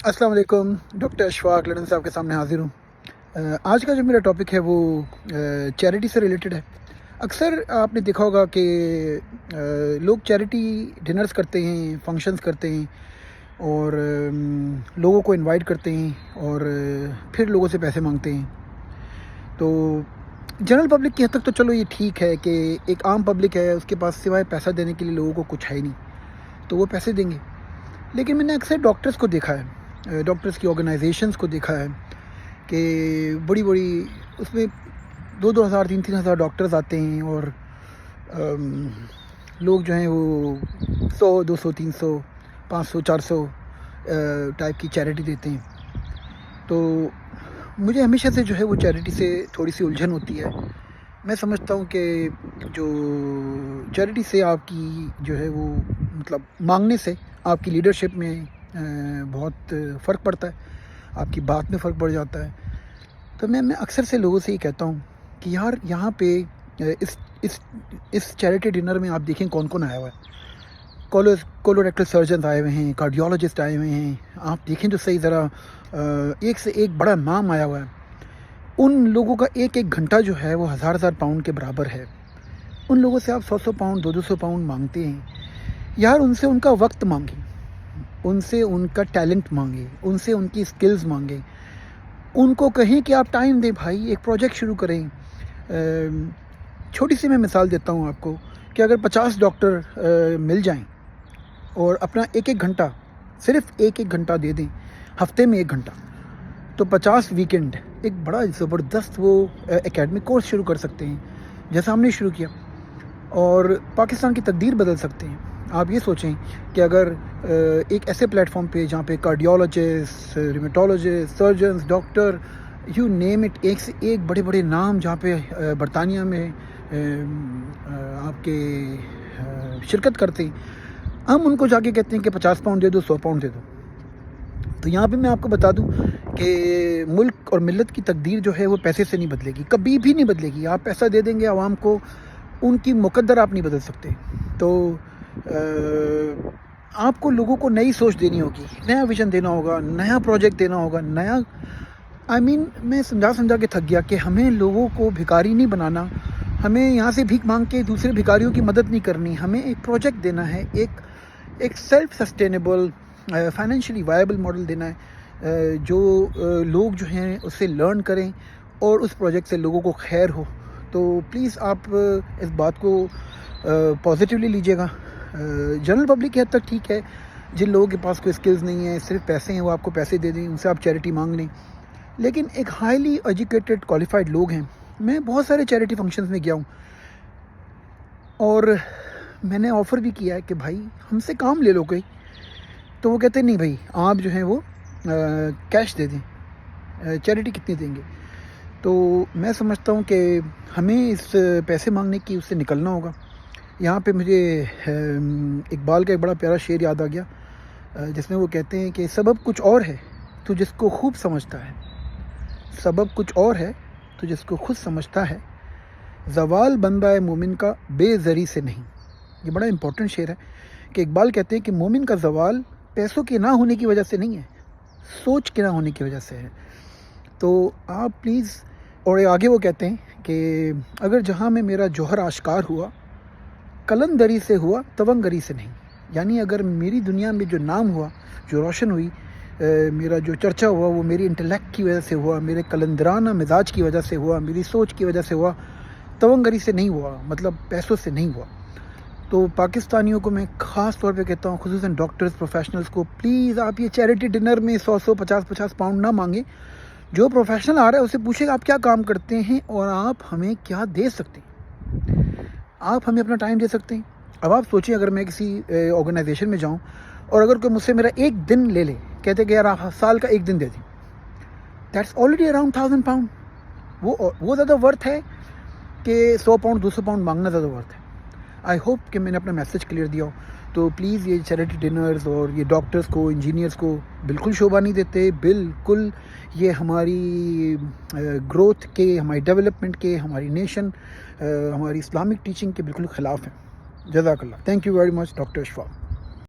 السلام علیکم. ڈاکٹر اشفاق لڑن صاحب کے سامنے حاضر ہوں. آج کا جو میرا ٹاپک ہے وہ چیریٹی سے ریلیٹڈ ہے. اکثر آپ نے دیکھا ہوگا کہ لوگ چیریٹی ڈنرز کرتے ہیں, فنکشنز کرتے ہیں اور لوگوں کو انوائٹ کرتے ہیں اور پھر لوگوں سے پیسے مانگتے ہیں. تو جنرل پبلک کی حد تک تو چلو یہ ٹھیک ہے کہ ایک عام پبلک ہے, اس کے پاس سوائے پیسہ دینے کے لیے لوگوں کو کچھ ہے ہی نہیں, تو وہ پیسے دیں گے. لیکن میں نے اکثر ڈاکٹرز کو دیکھا ہے, ڈاکٹرز کی آرگنائزیشنز کو دیکھا ہے کہ بڑی اس میں 2,000 3,000 ڈاکٹرز آتے ہیں اور لوگ جو ہیں وہ 100 200 300 500 400 ٹائپ کی چیریٹی دیتے ہیں. تو مجھے ہمیشہ سے جو ہے وہ چیریٹی سے تھوڑی سی الجھن ہوتی ہے. میں سمجھتا ہوں کہ جو چیریٹی سے آپ کی جو ہے وہ مطلب مانگنے سے آپ کی لیڈرشپ میں بہت فرق پڑتا ہے, آپ کی بات میں فرق پڑ جاتا ہے. تو میں اکثر سے لوگوں سے یہ کہتا ہوں کہ یار یہاں پہ اس چیریٹی ڈنر میں آپ دیکھیں کون کون آیا ہوا ہے. کولوریکٹل سرجنز آئے ہوئے ہیں, کارڈیولوجسٹ آئے ہوئے ہیں. آپ دیکھیں تو صحیح ذرا, ایک سے ایک بڑا نام آیا ہوا ہے. ان لوگوں کا ایک گھنٹہ جو ہے وہ 1,000 پاؤنڈ کے برابر ہے. ان لوگوں سے آپ 100 پاؤنڈ 200 پاؤنڈ مانگتے ہیں. یار ان سے ان کا وقت مانگیں, ان سے ان کا ٹیلنٹ مانگیں, ان سے ان کی سکلز مانگیں. ان کو کہیں کہ آپ ٹائم دیں بھائی, ایک پروجیکٹ شروع کریں. چھوٹی سی میں مثال دیتا ہوں آپ کو کہ اگر 50 ڈاکٹر مل جائیں اور اپنا ایک گھنٹہ, صرف ایک گھنٹہ دے دیں, ہفتے میں 1 گھنٹہ, تو 50 ویکنڈ ایک بڑا زبردست وہ اکیڈمک کورس شروع کر سکتے ہیں جیسا ہم نے شروع کیا, اور پاکستان کی تقدیر بدل سکتے ہیں. آپ یہ سوچیں کہ اگر ایک ایسے پلیٹ فارم پہ جہاں پہ cardiologist, rheumatologist, surgeons, doctor, you name it, ایک سے ایک بڑے نام جہاں پہ برطانیہ میں آپ کے شرکت کرتے ہیں, ہم ان کو جا کے کہتے ہیں کہ 50 پاؤنڈ دے دو, 100 پاؤنڈ دے دو. تو یہاں پہ میں آپ کو بتا دوں کہ ملک اور ملت کی تقدیر جو ہے وہ پیسے سے نہیں بدلے گی, کبھی بھی نہیں بدلے گی. آپ پیسہ دے دیں گے عوام کو, ان کی مقدر آپ نہیں بدل سکتے. تو آپ کو لوگوں کو نئی سوچ دینی ہوگی, نیا ویژن دینا ہوگا, نیا پروجیکٹ دینا ہوگا, نیا میں سمجھا کے تھک گیا کہ ہمیں لوگوں کو بھکاری نہیں بنانا, ہمیں یہاں سے بھیک مانگ کے دوسرے بھکاریوں کی مدد نہیں کرنی. ہمیں ایک پروجیکٹ دینا ہے, ایک self sustainable financially viable model دینا ہے جو لوگ جو ہیں اس سے لرن کریں اور اس پروجیکٹ سے لوگوں کو خیر ہو. تو پلیز آپ اس بات کو پازیٹیولی لیجیے گا. جنرل پبلک کی حد تک ٹھیک ہے, جن لوگوں کے پاس کوئی اسکلز نہیں ہیں, صرف پیسے ہیں, وہ آپ کو پیسے دے دیں, ان سے آپ چیریٹی مانگ لیں. لیکن ایک ہائیلی ایجوکیٹڈ کوالیفائڈ لوگ ہیں. میں بہت سارے چیریٹی فنکشنز میں گیا ہوں اور میں نے آفر بھی کیا ہے کہ بھائی ہم سے کام لے لو کوئی, تو وہ کہتے ہیں نہیں بھائی آپ جو ہیں وہ کیش دے دیں, چیریٹی کتنی دیں گے. تو میں سمجھتا ہوں کہ ہمیں اس پیسے مانگنے کی اس سے نکلنا ہوگا. یہاں پہ مجھے اقبال کا ایک بڑا پیارا شعر یاد آ گیا جس میں وہ کہتے ہیں کہ سبب کچھ اور ہے تو جس کو خوب سمجھتا ہے, سبب کچھ اور ہے تو جس کو خود سمجھتا ہے, زوال بندہ مومن کا بے زری سے نہیں. یہ بڑا امپورٹنٹ شعر ہے کہ اقبال کہتے ہیں کہ مومن کا زوال پیسوں کے نہ ہونے کی وجہ سے نہیں ہے, سوچ کے نہ ہونے کی وجہ سے ہے. تو آپ پلیز, اور آگے وہ کہتے ہیں کہ اگر جہاں میں میرا جوہر آشکار ہوا, قلندری سے ہوا تونگری سے نہیں. یعنی اگر میری دنیا میں جو نام ہوا, جو روشن ہوئی, میرا جو چرچا ہوا, وہ میری انٹلیکٹ کی وجہ سے ہوا, میرے قلندرانہ مزاج کی وجہ سے ہوا, میری سوچ کی وجہ سے ہوا, تونگری سے نہیں ہوا, مطلب پیسوں سے نہیں ہوا. تو پاکستانیوں کو میں خاص طور پہ کہتا ہوں, خصوصاً ڈاکٹرز, پروفیشنلز کو, پلیز آپ یہ چیریٹی ڈنر میں 100 50 پاؤنڈ نہ مانگیں. جو پروفیشنل آ رہا ہے اسے پوچھیں آپ کیا کام کرتے ہیں اور آپ ہمیں کیا دے سکتے ہیں. آپ ہمیں اپنا ٹائم دے سکتے ہیں. اب آپ سوچیں اگر میں کسی آرگنائزیشن میں جاؤں اور اگر کوئی مجھ سے میرا 1 دن لے لے, کہتے کہ یار آپ سال کا 1 دن دے دیں, دیٹس آلریڈی اراؤنڈ 1,000 پاؤنڈ. وہ زیادہ ورتھ ہے کہ 100 پاؤنڈ 200 پاؤنڈ مانگنا زیادہ ورتھ ہے. آئی ہوپ کہ میں نے اپنا میسج کلیئر دیا ہو. تو پلیز یہ چیریٹی ڈنرز اور یہ ڈاکٹرز کو, انجینئرز کو بالکل شوبھا نہیں دیتے. بالکل یہ ہماری گروتھ کے, ہماری ڈیولپمنٹ کے, ہماری نیشن, ہماری اسلامک ٹیچنگ کے بالکل خلاف ہیں. جزاک اللہ. Thank you very much doctor Ashfaq.